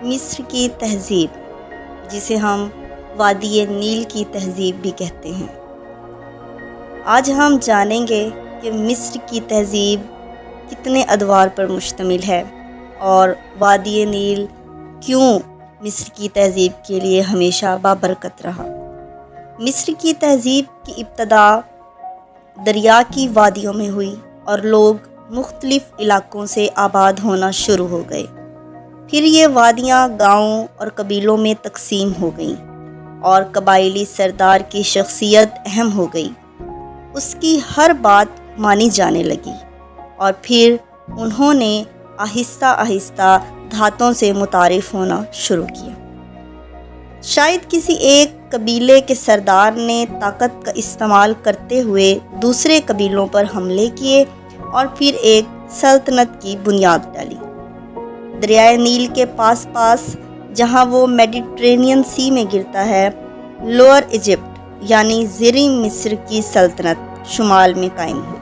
مصر کی تہذیب، جسے ہم وادی نیل کی تہذیب بھی کہتے ہیں۔ آج ہم جانیں گے کہ مصر کی تہذیب کتنے ادوار پر مشتمل ہے اور وادی نیل کیوں مصر کی تہذیب کے لیے ہمیشہ بابرکت رہا۔ مصر کی تہذیب کی ابتدا دریا کی وادیوں میں ہوئی اور لوگ مختلف علاقوں سے آباد ہونا شروع ہو گئے۔ پھر یہ وادیاں گاؤں اور قبیلوں میں تقسیم ہو گئیں اور قبائلی سردار کی شخصیت اہم ہو گئی۔ اس کی ہر بات مانی جانے لگی اور پھر انہوں نے آہستہ آہستہ دھاتوں سے متعارف ہونا شروع کیا۔ شاید کسی ایک قبیلے کے سردار نے طاقت کا استعمال کرتے ہوئے دوسرے قبیلوں پر حملے کیے اور پھر ایک سلطنت کی بنیاد ڈالی۔ دریائے نیل کے پاس جہاں وہ میڈیٹرینین سی میں گرتا ہے، لوئر ایجپٹ یعنی زیریں مصر کی سلطنت شمال میں قائم ہوئی۔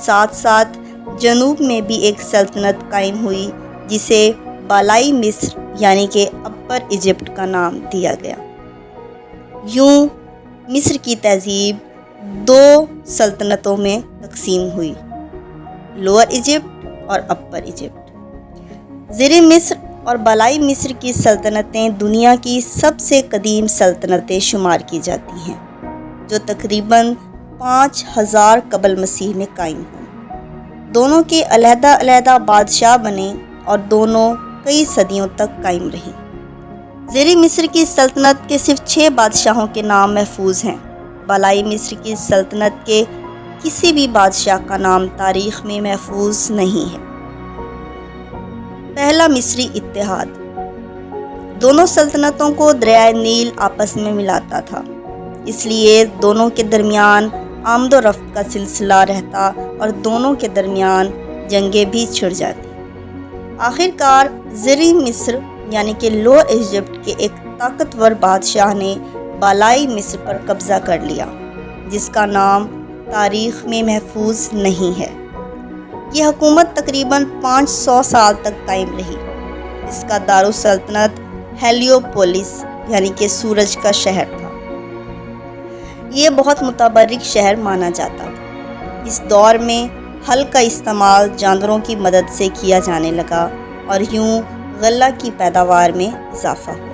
ساتھ ساتھ جنوب میں بھی ایک سلطنت قائم ہوئی جسے بالائی مصر یعنی کہ اپر ایجپٹ کا نام دیا گیا۔ یوں مصر کی تہذیب دو سلطنتوں میں تقسیم ہوئی، لوئر ایجپٹ اور اپر ایجپٹ۔ زیریں مصر اور بالائی مصر کی سلطنتیں دنیا کی سب سے قدیم سلطنتیں شمار کی جاتی ہیں، جو تقریباً 5000 قبل مسیح میں قائم ہوئیں۔ دونوں کے علیحدہ علیحدہ بادشاہ بنے اور دونوں کئی صدیوں تک قائم رہیں۔ زیریں مصر کی سلطنت کے صرف 6 بادشاہوں کے نام محفوظ ہیں۔ بالائی مصر کی سلطنت کے کسی بھی بادشاہ کا نام تاریخ میں محفوظ نہیں ہے۔ پہلا مصری اتحاد۔ دونوں سلطنتوں کو دریائے نیل آپس میں ملاتا تھا، اس لیے دونوں کے درمیان آمد و رفت کا سلسلہ رہتا اور دونوں کے درمیان جنگیں بھی چھڑ جاتی۔ آخرکار زیریں مصر یعنی کہ لوئر ایجپٹ کے ایک طاقتور بادشاہ نے بالائی مصر پر قبضہ کر لیا، جس کا نام تاریخ میں محفوظ نہیں ہے۔ یہ حکومت تقریباً 500 سال تک قائم رہی۔ اس کا دارالسلطنت ہیلیوپولس یعنی کہ سورج کا شہر تھا۔ یہ بہت متبرک شہر مانا جاتا تھا۔ اس دور میں ہل کا استعمال جانوروں کی مدد سے کیا جانے لگا اور یوں غلہ کی پیداوار میں اضافہ ہوا۔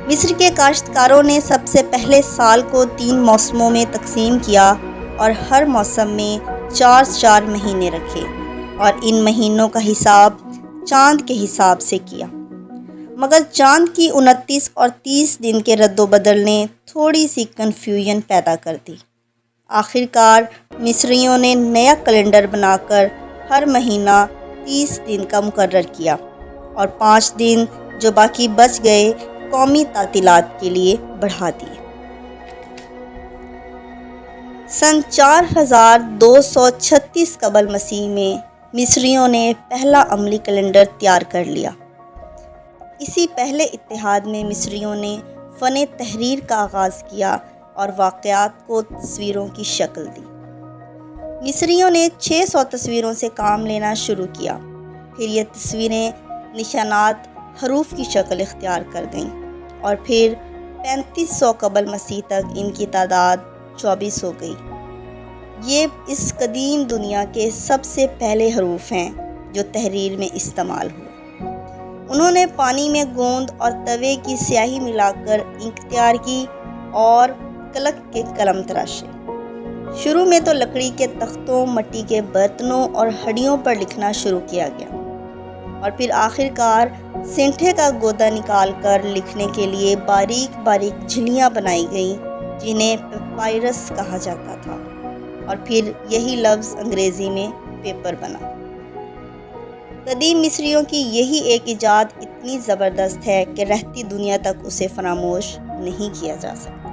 مصر کے کاشتکاروں نے سب سے پہلے سال کو 3 موسموں میں تقسیم کیا اور ہر موسم میں 4 مہینے رکھے اور ان مہینوں کا حساب چاند کے حساب سے کیا۔ مگر چاند کی 29 اور 30 دن کے رد و بدل نے تھوڑی سی کنفیوژن پیدا کر دی۔ آخرکار مصریوں نے نیا کیلنڈر بنا کر ہر مہینہ 30 دن کا مقرر کیا اور 5 دن جو باقی بچ گئے قومی تعطیلات کے لیے بڑھا دیے۔ سن 4236 قبل مسیح میں مصریوں نے پہلا عملی کیلنڈر تیار کر لیا۔ اسی پہلے اتحاد میں مصریوں نے فن تحریر کا آغاز کیا اور واقعات کو تصویروں کی شکل دی۔ مصریوں نے 600 تصویروں سے کام لینا شروع کیا، پھر یہ تصویریں نشانات حروف کی شکل اختیار کر گئیں اور پھر 3500 قبل مسیح تک ان کی تعداد 24 ہو گئی۔ یہ اس قدیم دنیا کے سب سے پہلے حروف ہیں جو تحریر میں استعمال ہوئے۔ انہوں نے پانی میں گوند اور توے کی سیاہی ملا کر انک تیار کی اور کلک کے قلم تراشے۔ شروع میں تو لکڑی کے تختوں، مٹی کے برتنوں اور ہڈیوں پر لکھنا شروع کیا گیا اور پھر آخرکار سینٹھے کا گودا نکال کر لکھنے کے لیے باریک باریک جھلیاں بنائی گئیں جنہیں پیپائرس کہا جاتا تھا اور پھر یہی لفظ انگریزی میں پیپر بنا۔ قدیم مصریوں کی یہی ایک ایجاد اتنی زبردست ہے کہ رہتی دنیا تک اسے فراموش نہیں کیا جا سکتا۔